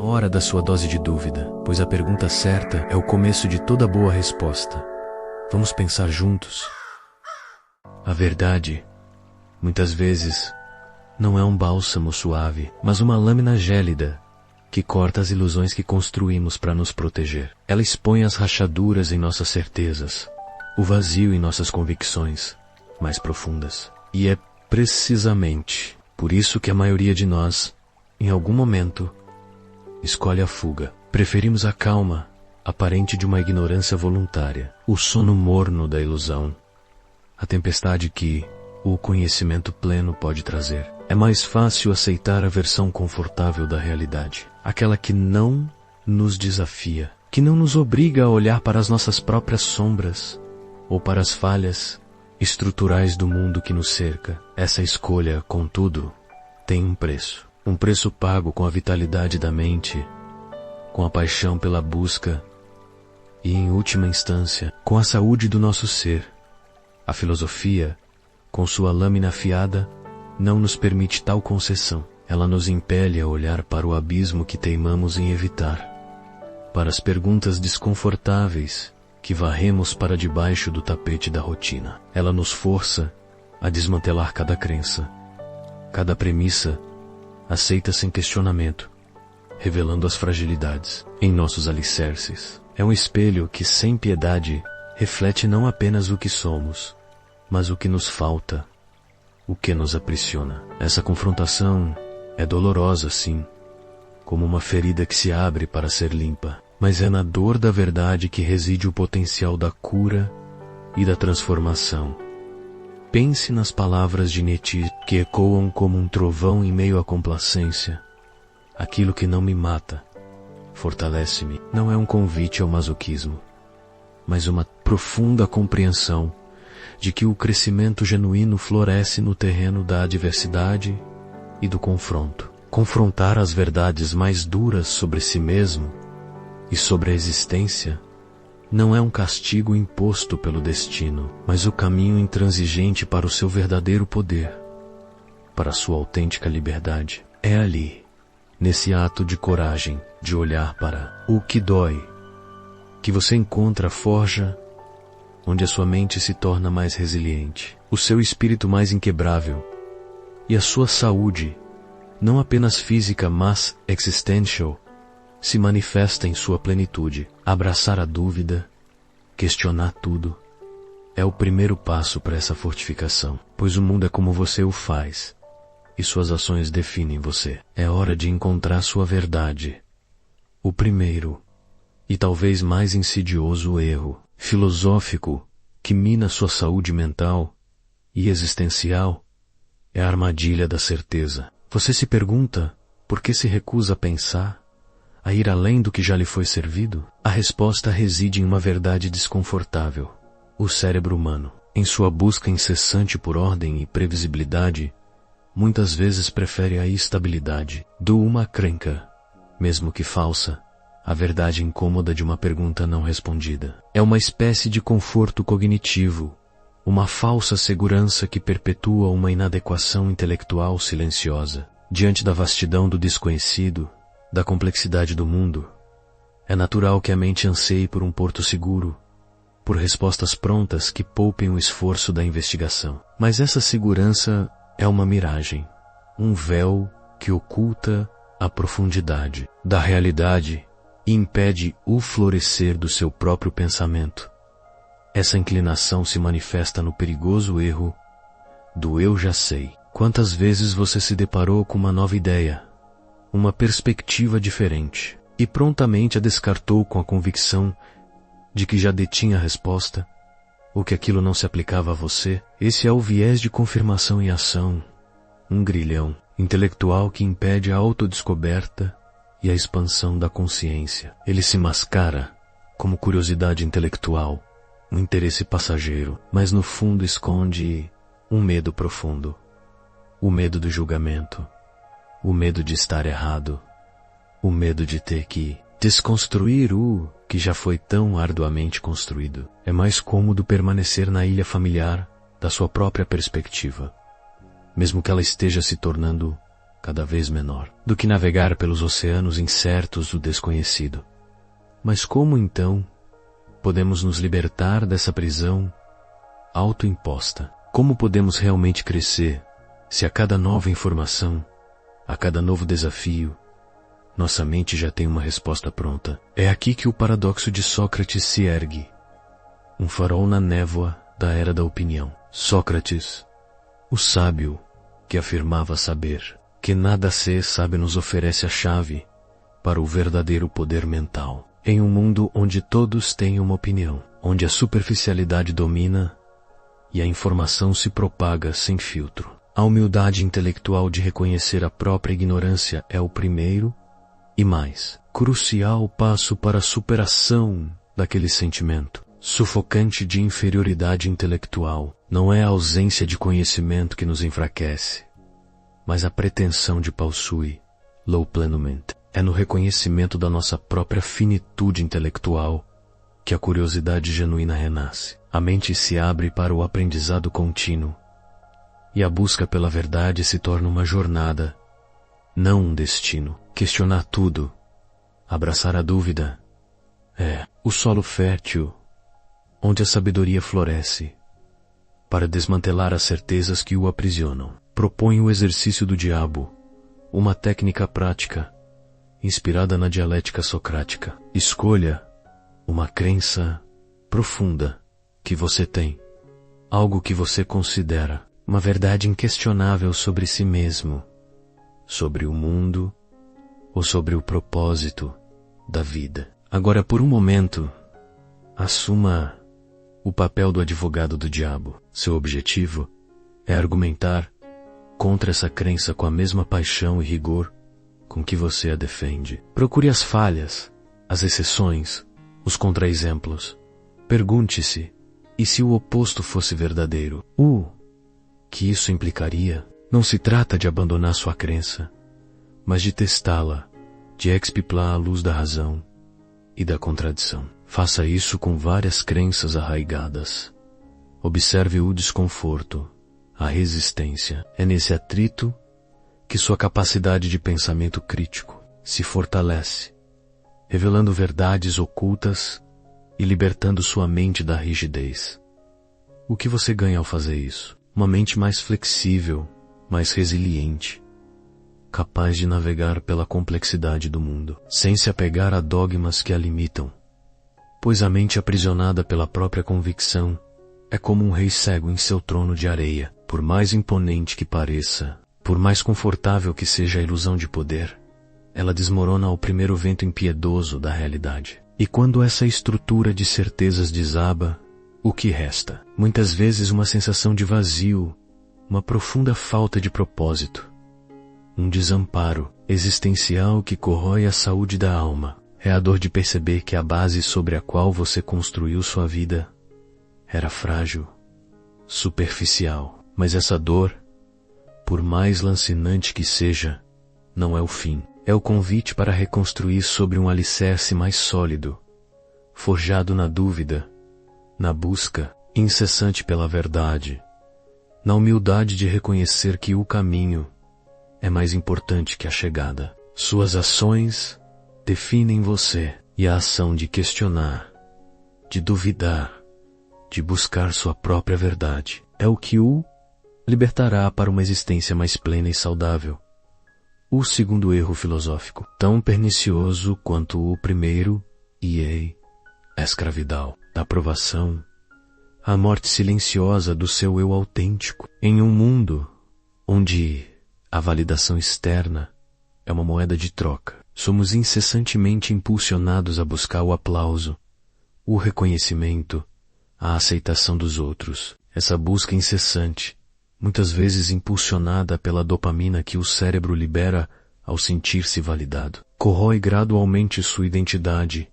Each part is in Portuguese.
hora da sua dose de dúvida, pois a pergunta certa é o começo de toda boa resposta. Vamos pensar juntos? A verdade, muitas vezes, não é um bálsamo suave, mas uma lâmina gélida que corta as ilusões que construímos para nos proteger. Ela expõe as rachaduras em nossas certezas, o vazio em nossas convicções mais profundas. E é precisamente por isso que a maioria de nós, em algum momento, escolhe a fuga. Preferimos a calma aparente de uma ignorância voluntária, o sono morno da ilusão, a tempestade que o conhecimento pleno pode trazer. É mais fácil aceitar a versão confortável da realidade, aquela que não nos desafia, que não nos obriga a olhar para as nossas próprias sombras ou para as falhas estruturais do mundo que nos cerca. Essa escolha, contudo, tem um preço pago com a vitalidade da mente, com a paixão pela busca e, em última instância, com a saúde do nosso ser. A filosofia, com sua lâmina afiada, não nos permite tal concessão. Ela nos impele a olhar para o abismo que teimamos em evitar, para as perguntas desconfortáveis que varremos para debaixo do tapete da rotina. Ela nos força a desmantelar cada crença, cada premissa aceita sem questionamento, revelando as fragilidades em nossos alicerces. É um espelho que, sem piedade, reflete não apenas o que somos, mas o que nos falta, o que nos aprisiona. Essa confrontação é dolorosa, sim, como uma ferida que se abre para ser limpa, mas é na dor da verdade que reside o potencial da cura e da transformação. Pense nas palavras de Nietzsche, que ecoam como um trovão em meio à complacência. Aquilo que não me mata, fortalece-me. Não é um convite ao masoquismo, mas uma profunda compreensão de que o crescimento genuíno floresce no terreno da adversidade e do confronto. Confrontar as verdades mais duras sobre si mesmo e sobre a existência não é um castigo imposto pelo destino, mas o caminho intransigente para o seu verdadeiro poder, para a sua autêntica liberdade. É ali, nesse ato de coragem, de olhar para o que dói, que você encontra a forja onde a sua mente se torna mais resiliente, o seu espírito mais inquebrável e a sua saúde, não apenas física, mas existential, se manifesta em sua plenitude. Abraçar a dúvida, questionar tudo, é o primeiro passo para essa fortificação, pois o mundo é como você o faz, e suas ações definem você. É hora de encontrar sua verdade. O primeiro, e talvez mais insidioso erro filosófico que mina sua saúde mental e existencial, é a armadilha da certeza. Você se pergunta por que se recusa a pensar, a ir além do que já lhe foi servido? A resposta reside em uma verdade desconfortável. O cérebro humano, em sua busca incessante por ordem e previsibilidade, muitas vezes prefere a estabilidade do uma crenca, mesmo que falsa, a verdade incômoda de uma pergunta não respondida. É uma espécie de conforto cognitivo, uma falsa segurança que perpetua uma inadequação intelectual silenciosa. Diante da vastidão do desconhecido, da complexidade do mundo, é natural que a mente anseie por um porto seguro, por respostas prontas que poupem o esforço da investigação. Mas essa segurança é uma miragem, um véu que oculta a profundidade da realidade e impede o florescer do seu próprio pensamento. Essa inclinação se manifesta no perigoso erro do eu já sei. Quantas vezes você se deparou com uma nova ideia, uma perspectiva diferente, e prontamente a descartou com a convicção de que já detinha a resposta, ou que aquilo não se aplicava a você? Esse é o viés de confirmação em ação, um grilhão intelectual que impede a autodescoberta e a expansão da consciência. Ele se mascara como curiosidade intelectual, um interesse passageiro, mas no fundo esconde um medo profundo. O medo do julgamento, o medo de estar errado, o medo de ter que desconstruir o que já foi tão arduamente construído. É mais cômodo permanecer na ilha familiar da sua própria perspectiva, mesmo que ela esteja se tornando cada vez menor, do que navegar pelos oceanos incertos do desconhecido. Mas como então podemos nos libertar dessa prisão autoimposta? Como podemos realmente crescer se a cada nova informação, a cada novo desafio, nossa mente já tem uma resposta pronta? É aqui que o paradoxo de Sócrates se ergue, um farol na névoa da era da opinião. Sócrates, o sábio que afirmava saber, que nada se sabe, nos oferece a chave para o verdadeiro poder mental. Em um mundo onde todos têm uma opinião, onde a superficialidade domina e a informação se propaga sem filtro, a humildade intelectual de reconhecer a própria ignorância é o primeiro e mais crucial passo para a superação daquele sentimento sufocante de inferioridade intelectual. Não é a ausência de conhecimento que nos enfraquece, mas a pretensão de possui, low plenamente. É no reconhecimento da nossa própria finitude intelectual que a curiosidade genuína renasce. A mente se abre para o aprendizado contínuo, e a busca pela verdade se torna uma jornada, não um destino. Questionar tudo, abraçar a dúvida, é o solo fértil onde a sabedoria floresce, para desmantelar as certezas que o aprisionam. Propõe o exercício do diabo, uma técnica prática, inspirada na dialética socrática. Escolha uma crença profunda que você tem, algo que você considera uma verdade inquestionável sobre si mesmo, sobre o mundo ou sobre o propósito da vida. Agora, por um momento, assuma o papel do advogado do diabo. Seu objetivo é argumentar contra essa crença com a mesma paixão e rigor com que você a defende. Procure as falhas, as exceções, os contra-exemplos. Pergunte-se, e se o oposto fosse verdadeiro? O que isso implicaria? Não se trata de abandonar sua crença, mas de testá-la, de expiplá-la à luz da razão e da contradição. Faça isso com várias crenças arraigadas. Observe o desconforto, a resistência. É nesse atrito que sua capacidade de pensamento crítico se fortalece, revelando verdades ocultas e libertando sua mente da rigidez. O que você ganha ao fazer isso? Uma mente mais flexível, mais resiliente, capaz de navegar pela complexidade do mundo, sem se apegar a dogmas que a limitam. Pois a mente aprisionada pela própria convicção é como um rei cego em seu trono de areia. Por mais imponente que pareça, por mais confortável que seja a ilusão de poder, ela desmorona ao primeiro vento impiedoso da realidade. E quando essa estrutura de certezas desaba, o que resta? Muitas vezes uma sensação de vazio, uma profunda falta de propósito, um desamparo existencial que corrói a saúde da alma. É a dor de perceber que a base sobre a qual você construiu sua vida era frágil, superficial. Mas essa dor, por mais lancinante que seja, não é o fim. É o convite para reconstruir sobre um alicerce mais sólido, forjado na dúvida, na busca incessante pela verdade, na humildade de reconhecer que o caminho é mais importante que a chegada. Suas ações definem você, e a ação de questionar, de duvidar, de buscar sua própria verdade, é o que o libertará para uma existência mais plena e saudável. O segundo erro filosófico, tão pernicioso quanto o primeiro, é a escravidão da aprovação, a morte silenciosa do seu eu autêntico, em um mundo onde a validação externa é uma moeda de troca. Somos incessantemente impulsionados a buscar o aplauso, o reconhecimento, a aceitação dos outros. Essa busca incessante, muitas vezes impulsionada pela dopamina que o cérebro libera ao sentir-se validado, corrói gradualmente sua identidade,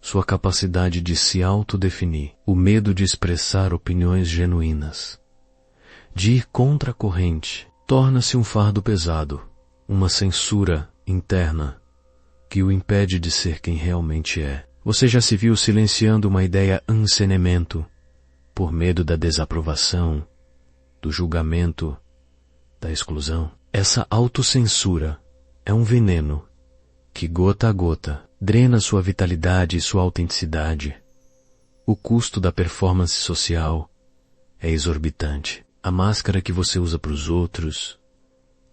sua capacidade de se autodefinir, o medo de expressar opiniões genuínas, de ir contra a corrente, torna-se um fardo pesado, uma censura interna que o impede de ser quem realmente é. Você já se viu silenciando uma ideia encenemento por medo da desaprovação, do julgamento, da exclusão? Essa autocensura é um veneno que, gota a gota, drena sua vitalidade e sua autenticidade. O custo da performance social é exorbitante. A máscara que você usa para os outros,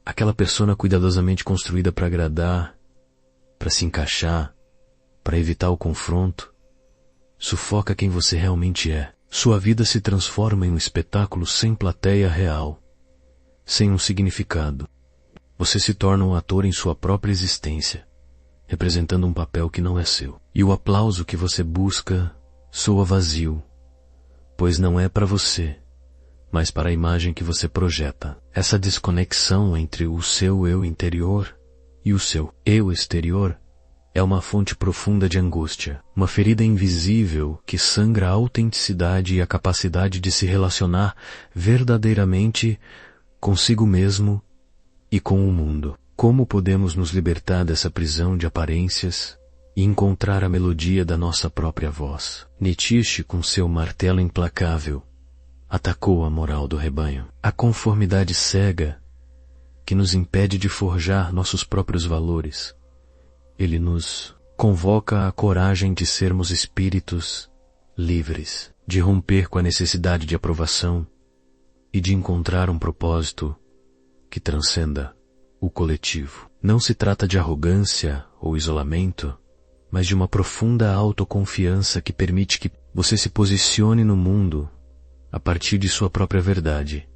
aquela persona cuidadosamente construída para agradar, para se encaixar, para evitar o confronto, sufoca quem você realmente é. Sua vida se transforma em um espetáculo sem plateia real, sem um significado. Você se torna um ator em sua própria existência, representando um papel que não é seu. E o aplauso que você busca soa vazio, pois não é para você, mas para a imagem que você projeta. Essa desconexão entre o seu eu interior e o seu eu exterior é uma fonte profunda de angústia, uma ferida invisível que sangra a autenticidade e a capacidade de se relacionar verdadeiramente consigo mesmo e com o mundo. Como podemos nos libertar dessa prisão de aparências e encontrar a melodia da nossa própria voz? Nietzsche, com seu martelo implacável, atacou a moral do rebanho. A conformidade cega que nos impede de forjar nossos próprios valores. Ele nos convoca à coragem de sermos espíritos livres, de romper com a necessidade de aprovação e de encontrar um propósito que transcenda o coletivo. Não se trata de arrogância ou isolamento, mas de uma profunda autoconfiança que permite que você se posicione no mundo a partir de sua própria verdade,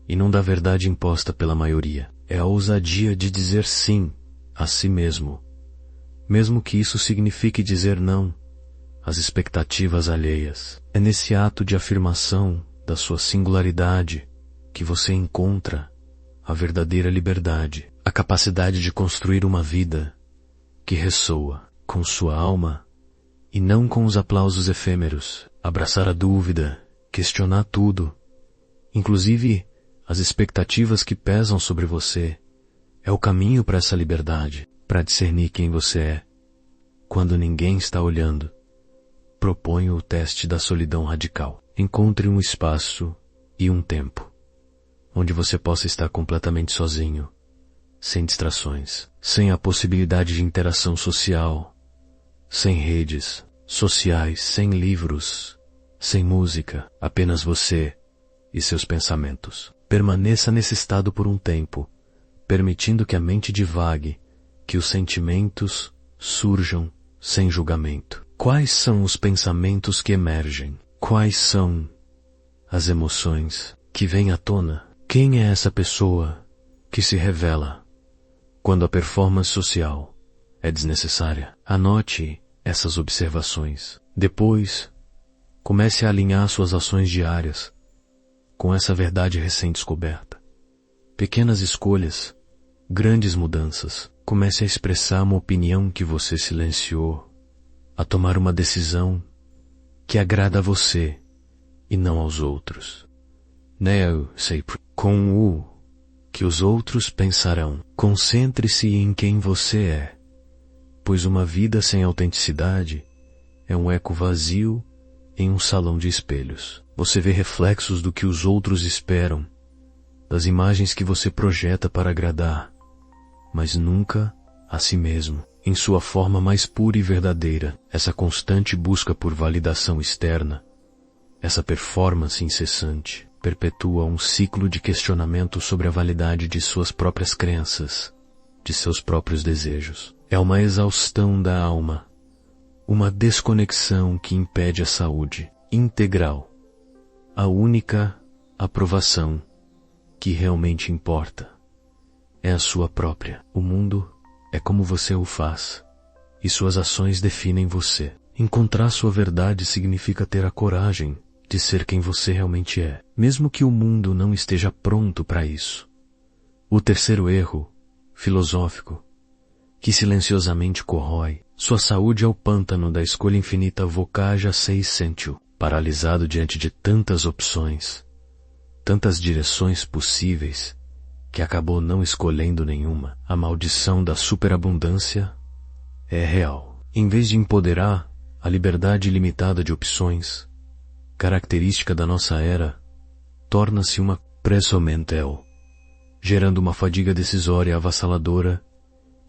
e não da verdade imposta pela maioria. É a ousadia de dizer sim a si mesmo, mesmo que isso signifique dizer não às expectativas alheias. É nesse ato de afirmação da sua singularidade que você encontra a verdadeira liberdade, a capacidade de construir uma vida que ressoa com sua alma e não com os aplausos efêmeros, abraçar a dúvida, questionar tudo, inclusive as expectativas que pesam sobre você, é o caminho para essa liberdade, para discernir quem você é, quando ninguém está olhando. Proponho o teste da solidão radical. Encontre um espaço e um tempo, onde você possa estar completamente sozinho, sem distrações, sem a possibilidade de interação social, sem redes sociais, sem livros, sem música, apenas você e seus pensamentos. Permaneça nesse estado por um tempo, permitindo que a mente divague, que os sentimentos surjam sem julgamento. Quais são os pensamentos que emergem? Quais são as emoções que vêm à tona? Quem é essa pessoa que se revela quando a performance social é desnecessária? Anote essas observações. Depois, comece a alinhar suas ações diárias com essa verdade recém-descoberta. Pequenas escolhas, grandes mudanças. Comece a expressar uma opinião que você silenciou, a tomar uma decisão que agrada a você e não aos outros. Não sei com o que os outros pensarão. Concentre-se em quem você é, pois uma vida sem autenticidade é um eco vazio em um salão de espelhos. Você vê reflexos do que os outros esperam, das imagens que você projeta para agradar, mas nunca a si mesmo, em sua forma mais pura e verdadeira. Essa constante busca por validação externa, essa performance incessante, perpetua um ciclo de questionamento sobre a validade de suas próprias crenças, de seus próprios desejos. É uma exaustão da alma, uma desconexão que impede a saúde integral. A única aprovação que realmente importa é a sua própria. O mundo é como você o faz, e suas ações definem você. Encontrar sua verdade significa ter a coragem de ser quem você realmente é, mesmo que o mundo não esteja pronto para isso. O terceiro erro, filosófico, que silenciosamente corrói sua saúde é o pântano da escolha infinita vocaja seiscentio, paralisado diante de tantas opções, tantas direções possíveis, que acabou não escolhendo nenhuma. A maldição da superabundância é real. Em vez de empoderar a liberdade ilimitada de opções, característica da nossa era, torna-se uma pressão mental, gerando uma fadiga decisória avassaladora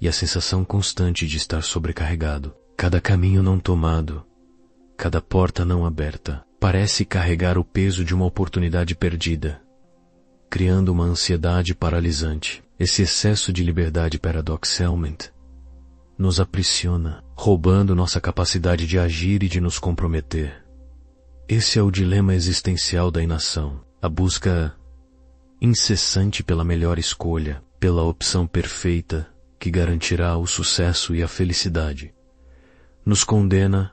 e a sensação constante de estar sobrecarregado. Cada caminho não tomado, cada porta não aberta, parece carregar o peso de uma oportunidade perdida, criando uma ansiedade paralisante. Esse excesso de liberdade paradoxalmente nos aprisiona, roubando nossa capacidade de agir e de nos comprometer. Esse é o dilema existencial da inação, a busca incessante pela melhor escolha, pela opção perfeita que garantirá o sucesso e a felicidade. Nos condena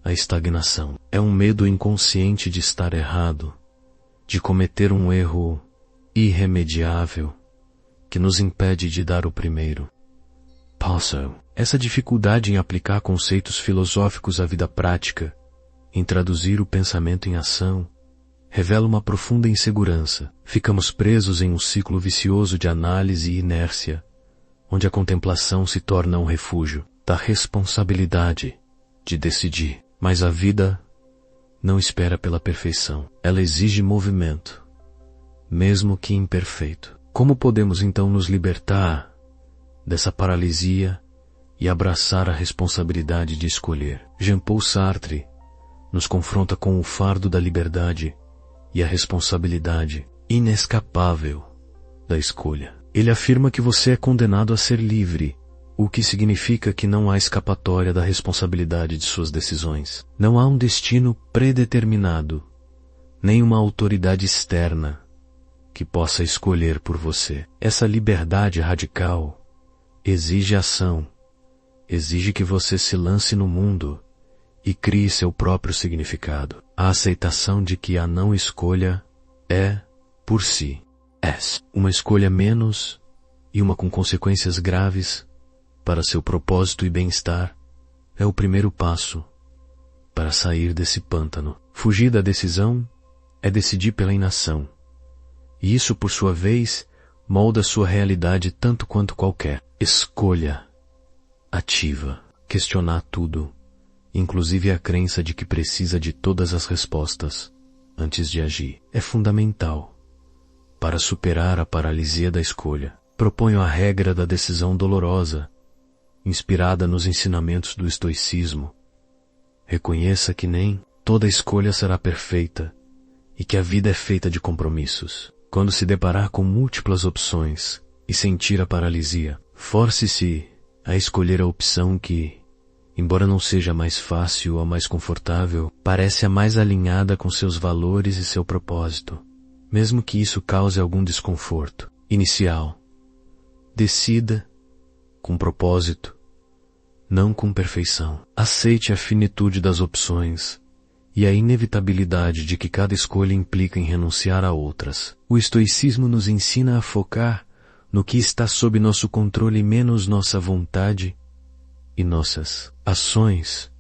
à estagnação. É um medo inconsciente de estar errado, de cometer um erro irremediável que nos impede de dar o primeiro passo. Essa dificuldade em aplicar conceitos filosóficos à vida prática, em traduzir o pensamento em ação, revela uma profunda insegurança. Ficamos presos em um ciclo vicioso de análise e inércia, onde a contemplação se torna um refúgio da responsabilidade de decidir. Mas a vida não espera pela perfeição. Ela exige movimento, mesmo que imperfeito. Como podemos então nos libertar dessa paralisia e abraçar a responsabilidade de escolher? Jean-Paul Sartre nos confronta com o fardo da liberdade e a responsabilidade inescapável da escolha. Ele afirma que você é condenado a ser livre, o que significa que não há escapatória da responsabilidade de suas decisões. Não há um destino predeterminado, nem uma autoridade externa que possa escolher por você. Essa liberdade radical exige ação, exige que você se lance no mundo e crie seu próprio significado. A aceitação de que a não escolha é, por si, uma escolha menos e uma com consequências graves para seu propósito e bem-estar, é o primeiro passo para sair desse pântano. Fugir da decisão é decidir pela inação. E isso, por sua vez, molda sua realidade tanto quanto qualquer escolha ativa. Questionar tudo, inclusive a crença de que precisa de todas as respostas antes de agir, é fundamental para superar a paralisia da escolha. Proponho a regra da decisão dolorosa, inspirada nos ensinamentos do estoicismo. Reconheça que nem toda escolha será perfeita e que a vida é feita de compromissos. Quando se deparar com múltiplas opções e sentir a paralisia, force-se a escolher a opção que, embora não seja a mais fácil ou a mais confortável, parece a mais alinhada com seus valores e seu propósito, mesmo que isso cause algum desconforto inicial. Decida com propósito, não com perfeição. Aceite a finitude das opções e a inevitabilidade de que cada escolha implica em renunciar a outras. O estoicismo nos ensina a focar no que está sob nosso controle menos nossa vontade e nossas ações,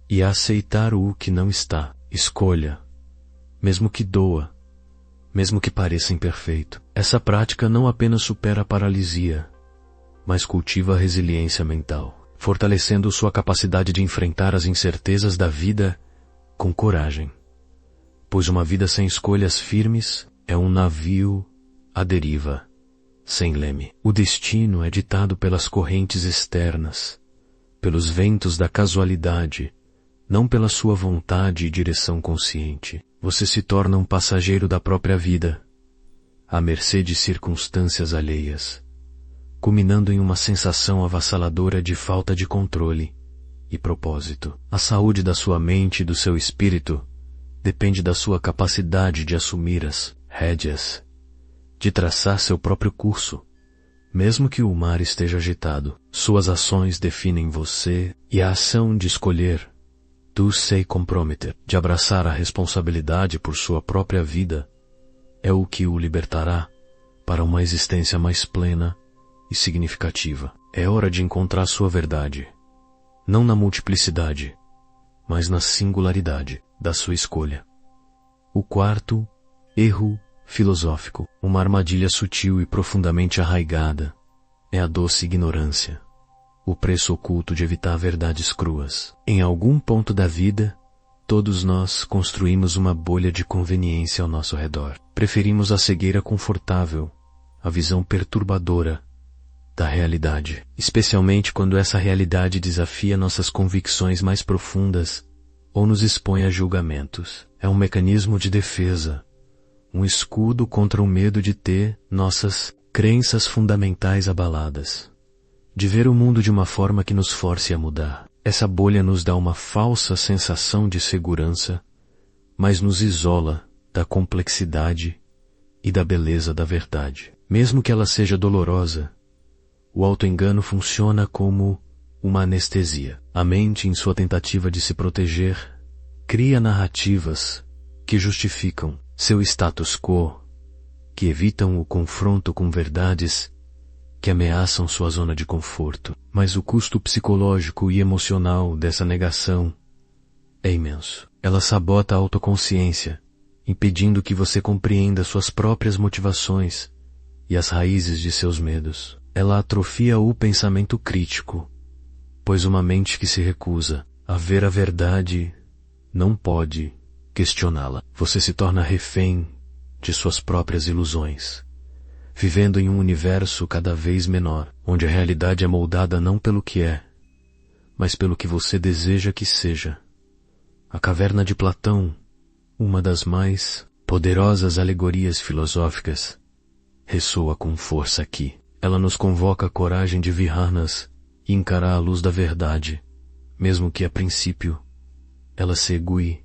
e a aceitar o que não está. Escolha, mesmo que doa, mesmo que pareça imperfeito. Essa prática não apenas supera a paralisia, mas cultiva a resiliência mental, fortalecendo sua capacidade de enfrentar as incertezas da vida com coragem. Pois uma vida sem escolhas firmes é um navio à deriva, sem leme. O destino é ditado pelas correntes externas, pelos ventos da casualidade, não pela sua vontade e direção consciente. Você se torna um passageiro da própria vida, à mercê de circunstâncias alheias, culminando em uma sensação avassaladora de falta de controle e propósito. A saúde da sua mente e do seu espírito depende da sua capacidade de assumir as rédeas, de traçar seu próprio curso, mesmo que o mar esteja agitado. Suas ações definem você, e a ação de escolher, do se comprometer, de abraçar a responsabilidade por sua própria vida, é o que o libertará para uma existência mais plena e significativa. É hora de encontrar sua verdade, não na multiplicidade, mas na singularidade da sua escolha. O quarto erro filosófico, uma armadilha sutil e profundamente arraigada, é a doce ignorância, o preço oculto de evitar verdades cruas. Em algum ponto da vida, todos nós construímos uma bolha de conveniência ao nosso redor. Preferimos a cegueira confortável a visão perturbadora da realidade, especialmente quando essa realidade desafia nossas convicções mais profundas ou nos expõe a julgamentos. É um mecanismo de defesa, um escudo contra o medo de ter nossas crenças fundamentais abaladas, de ver o mundo de uma forma que nos force a mudar. Essa bolha nos dá uma falsa sensação de segurança, mas nos isola da complexidade e da beleza da verdade. Mesmo que ela seja dolorosa, o autoengano funciona como uma anestesia. A mente, em sua tentativa de se proteger, cria narrativas que justificam seu status quo, que evitam o confronto com verdades que ameaçam sua zona de conforto. Mas o custo psicológico e emocional dessa negação é imenso. Ela sabota a autoconsciência, impedindo que você compreenda suas próprias motivações e as raízes de seus medos. Ela atrofia o pensamento crítico, pois uma mente que se recusa a ver a verdade não pode questioná-la. Você se torna refém de suas próprias ilusões, vivendo em um universo cada vez menor, onde a realidade é moldada não pelo que é, mas pelo que você deseja que seja. A Caverna de Platão, uma das mais poderosas alegorias filosóficas, ressoa com força aqui. Ela nos convoca a coragem de Viharnas e encarar a luz da verdade, mesmo que a princípio ela segue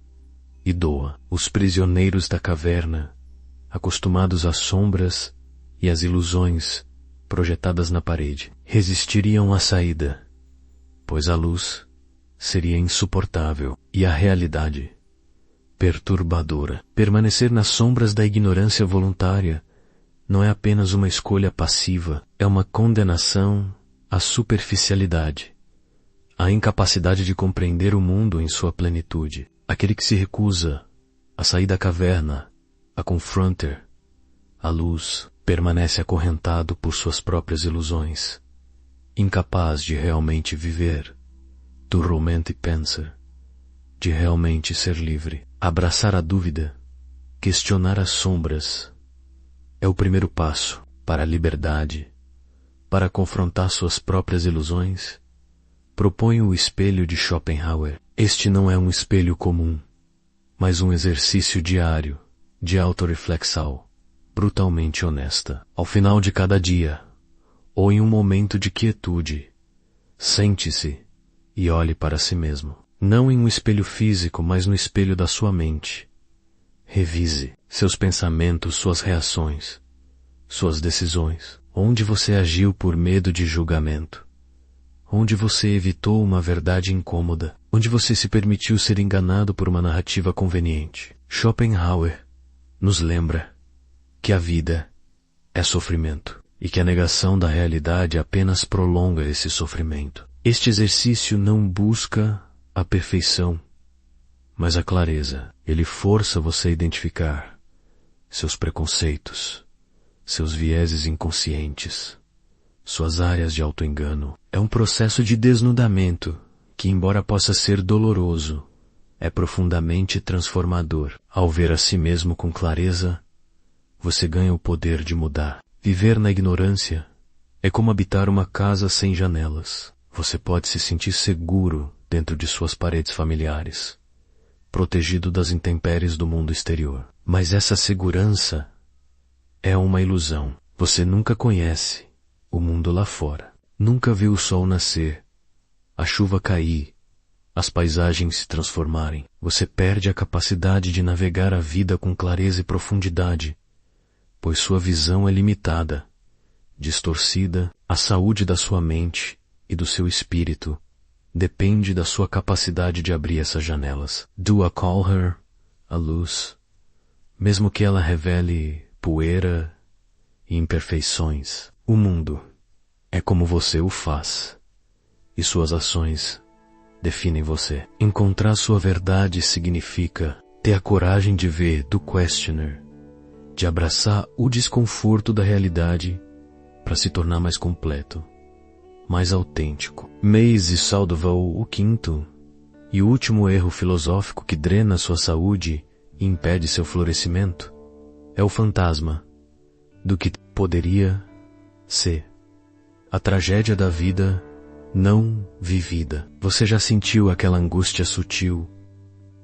e doa. Os prisioneiros da caverna, acostumados às sombras e às ilusões projetadas na parede, resistiriam à saída, pois a luz seria insuportável e a realidade perturbadora. Permanecer nas sombras da ignorância voluntária não é apenas uma escolha passiva, é uma condenação à superficialidade, à incapacidade de compreender o mundo em sua plenitude. Aquele que se recusa a sair da caverna, a confrontar a luz, permanece acorrentado por suas próprias ilusões, incapaz de realmente viver, duramente pensar, de realmente ser livre. Abraçar a dúvida, questionar as sombras, é o primeiro passo para a liberdade. Para confrontar suas próprias ilusões, propõe o espelho de Schopenhauer. Este não é um espelho comum, mas um exercício diário de autorreflexão, brutalmente honesta. Ao final de cada dia, ou em um momento de quietude, sente-se e olhe para si mesmo. Não em um espelho físico, mas no espelho da sua mente. Revise seus pensamentos, suas reações, suas decisões. Onde você agiu por medo de julgamento? Onde você evitou uma verdade incômoda? Onde você se permitiu ser enganado por uma narrativa conveniente? Schopenhauer nos lembra que a vida é sofrimento e que a negação da realidade apenas prolonga esse sofrimento. Este exercício não busca a perfeição, mas a clareza. Ele força você a identificar seus preconceitos, seus vieses inconscientes, suas áreas de autoengano. É um processo de desnudamento que, embora possa ser doloroso, é profundamente transformador. Ao ver a si mesmo com clareza, você ganha o poder de mudar. Viver na ignorância é como habitar uma casa sem janelas. Você pode se sentir seguro dentro de suas paredes familiares, protegido das intempéries do mundo exterior. Mas essa segurança é uma ilusão. Você nunca conhece o mundo lá fora. Nunca viu o sol nascer, a chuva cair, as paisagens se transformarem. Você perde a capacidade de navegar a vida com clareza e profundidade, pois sua visão é limitada, distorcida. A saúde da sua mente e do seu espírito depende da sua capacidade de abrir essas janelas. Do I call her a luz, mesmo que ela revele poeira e imperfeições. O mundo é como você o faz, e suas ações definem você. Encontrar sua verdade significa ter a coragem de ver do questioner, de abraçar o desconforto da realidade para se tornar mais completo, mais autêntico. Mays Saudeville, o quinto e último erro filosófico que drena sua saúde e impede seu florescimento, é o fantasma do que poderia ser a tragédia da vida não vivida. Você já sentiu aquela angústia sutil,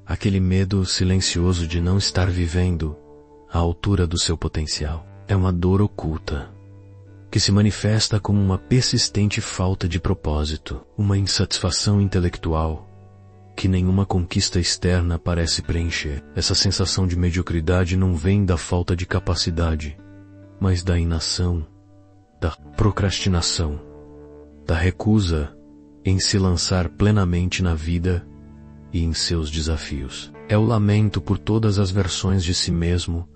aquele medo silencioso de não estar vivendo à altura do seu potencial? É uma dor oculta, que se manifesta como uma persistente falta de propósito, uma insatisfação intelectual que nenhuma conquista externa parece preencher. Essa sensação de mediocridade não vem da falta de capacidade, mas da inação, da procrastinação, da recusa em se lançar plenamente na vida e em seus desafios. É o lamento por todas as versões de si mesmo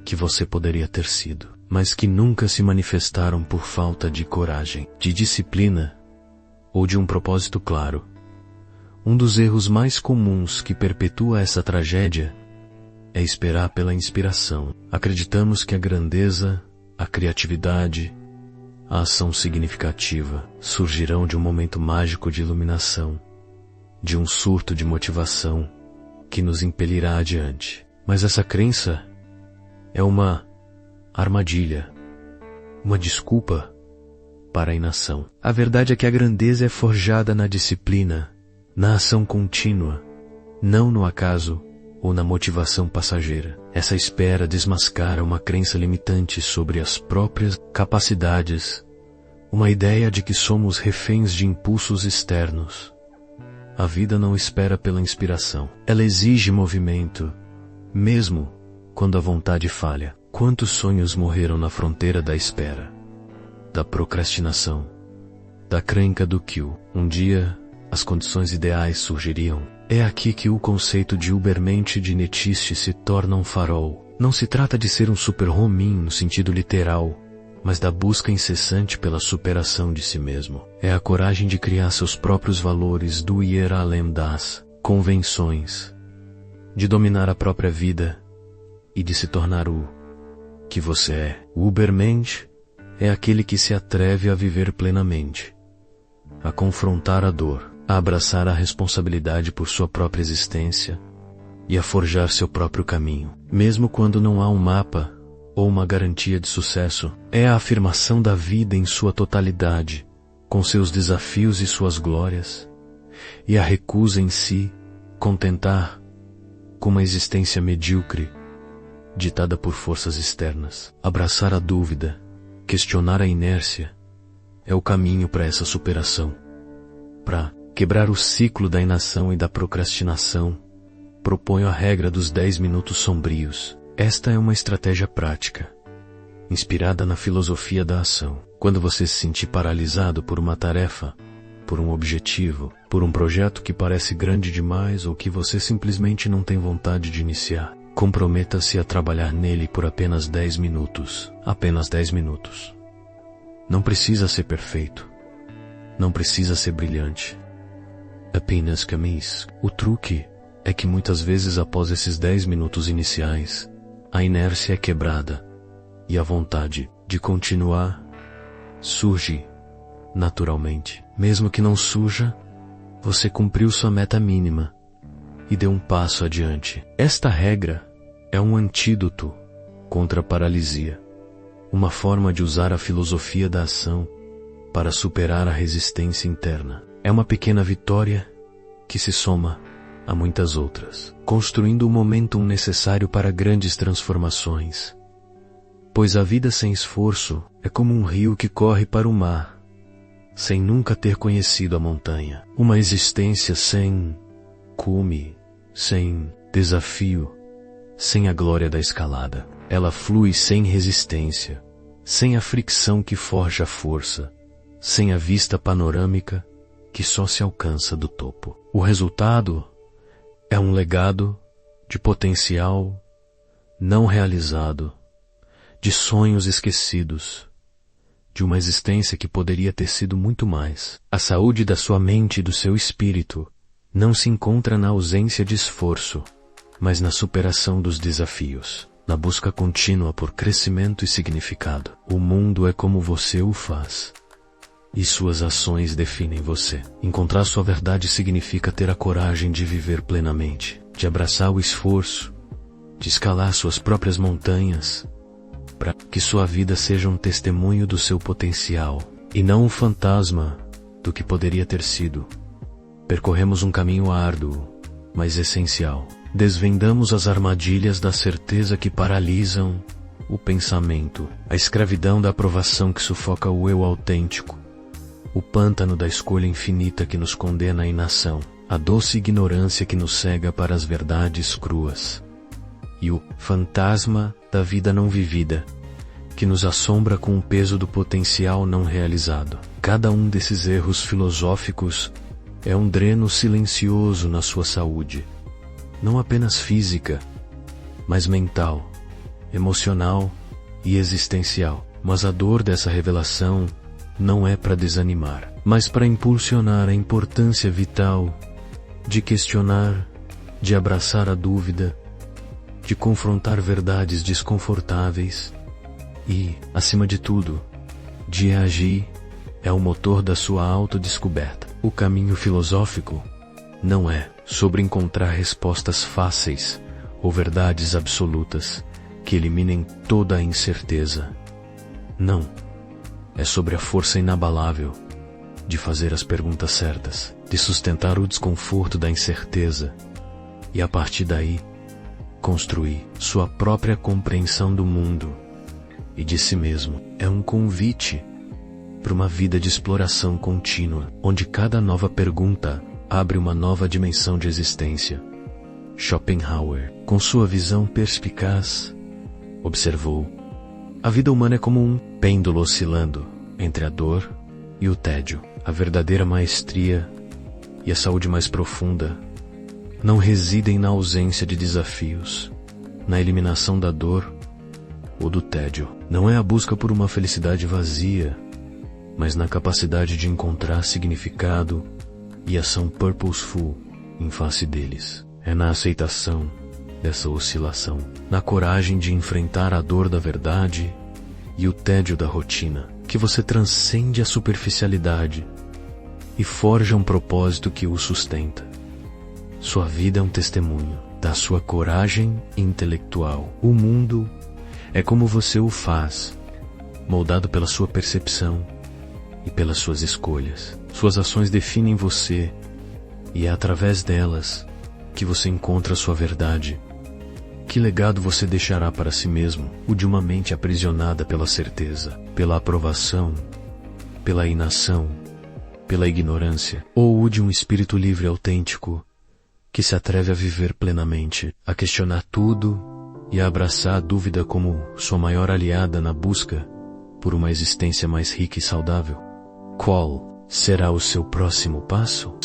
que você poderia ter sido, mas que nunca se manifestaram por falta de coragem, de disciplina ou de um propósito claro. Um dos erros mais comuns que perpetua essa tragédia é esperar pela inspiração. Acreditamos que a grandeza, a criatividade, a ação significativa surgirão de um momento mágico de iluminação, de um surto de motivação que nos impelirá adiante. Mas essa crença é uma armadilha, uma desculpa para a inação. A verdade é que a grandeza é forjada na disciplina, na ação contínua, não no acaso ou na motivação passageira. Essa espera desmascara uma crença limitante sobre as próprias capacidades, uma ideia de que somos reféns de impulsos externos. A vida não espera pela inspiração. Ela exige movimento, mesmo quando a vontade falha. Quantos sonhos morreram na fronteira da espera, da procrastinação, da crenca do que um dia as condições ideais surgiriam? É aqui que o conceito de Übermensch de Nietzsche se torna um farol. Não se trata de ser um super-homem no sentido literal, mas da busca incessante pela superação de si mesmo. É a coragem de criar seus próprios valores do ir além das convenções, de dominar a própria vida e de se tornar o que você é. O Übermensch é aquele que se atreve a viver plenamente, a confrontar a dor, a abraçar a responsabilidade por sua própria existência e a forjar seu próprio caminho. Mesmo quando não há um mapa ou uma garantia de sucesso, é a afirmação da vida em sua totalidade, com seus desafios e suas glórias, e a recusa em si contentar com uma existência medíocre, ditada por forças externas. Abraçar a dúvida, questionar a inércia, é o caminho para essa superação. Para quebrar o ciclo da inação e da procrastinação, proponho a regra dos 10 minutos sombrios. Esta é uma estratégia prática, inspirada na filosofia da ação. Quando você se sentir paralisado por uma tarefa, por um objetivo, por um projeto que parece grande demais ou que você simplesmente não tem vontade de iniciar, comprometa-se a trabalhar nele por apenas 10 minutos. Apenas 10 minutos. Não precisa ser perfeito. Não precisa ser brilhante. Apenas caminhe. O truque é que muitas vezes após esses 10 minutos iniciais, a inércia é quebrada e a vontade de continuar surge naturalmente. Mesmo que não surja, você cumpriu sua meta mínima e deu um passo adiante. Esta regra é um antídoto contra a paralisia, uma forma de usar a filosofia da ação para superar a resistência interna. É uma pequena vitória que se soma a muitas outras, construindo o momentum necessário para grandes transformações. Pois a vida sem esforço é como um rio que corre para o mar, sem nunca ter conhecido a montanha. Uma existência sem cume, sem desafio, sem a glória da escalada. Ela flui sem resistência, sem a fricção que forja a força, sem a vista panorâmica que só se alcança do topo. O resultado é um legado de potencial não realizado, de sonhos esquecidos, de uma existência que poderia ter sido muito mais. A saúde da sua mente e do seu espírito não se encontra na ausência de esforço, mas na superação dos desafios, na busca contínua por crescimento e significado. O mundo é como você o faz, e suas ações definem você. Encontrar sua verdade significa ter a coragem de viver plenamente, de abraçar o esforço, de escalar suas próprias montanhas para que sua vida seja um testemunho do seu potencial, e não um fantasma do que poderia ter sido. Percorremos um caminho árduo, mas essencial. Desvendamos as armadilhas da certeza que paralisam o pensamento, a escravidão da aprovação que sufoca o eu autêntico, o pântano da escolha infinita que nos condena à inação, a doce ignorância que nos cega para as verdades cruas, e o fantasma da vida não vivida, que nos assombra com o peso do potencial não realizado. Cada um desses erros filosóficos é um dreno silencioso na sua saúde, não apenas física, mas mental, emocional e existencial. Mas a dor dessa revelação não é para desanimar, mas para impulsionar a importância vital de questionar, de abraçar a dúvida, de confrontar verdades desconfortáveis e, acima de tudo, de agir. É o motor da sua autodescoberta. O caminho filosófico não é sobre encontrar respostas fáceis ou verdades absolutas que eliminem toda a incerteza. Não. É sobre a força inabalável de fazer as perguntas certas, de sustentar o desconforto da incerteza e, a partir daí, construir sua própria compreensão do mundo e de si mesmo. É um convite para uma vida de exploração contínua, onde cada nova pergunta abre uma nova dimensão de existência. Schopenhauer, com sua visão perspicaz, observou: a vida humana é como um pêndulo oscilando entre a dor e o tédio. A verdadeira maestria e a saúde mais profunda não residem na ausência de desafios, na eliminação da dor ou do tédio. Não é a busca por uma felicidade vazia, mas na capacidade de encontrar significado e ação purposeful em face deles. É na aceitação dessa oscilação, na coragem de enfrentar a dor da verdade e o tédio da rotina, que você transcende a superficialidade e forja um propósito que o sustenta. Sua vida é um testemunho da sua coragem intelectual. O mundo é como você o faz, moldado pela sua percepção e pelas suas escolhas. Suas ações definem você, e é através delas que você encontra sua verdade. Que legado você deixará para si mesmo? O de uma mente aprisionada pela certeza, pela aprovação, pela inação, pela ignorância? Ou o de um espírito livre e autêntico, que se atreve a viver plenamente, a questionar tudo e a abraçar a dúvida como sua maior aliada na busca por uma existência mais rica e saudável? Qual será o seu próximo passo?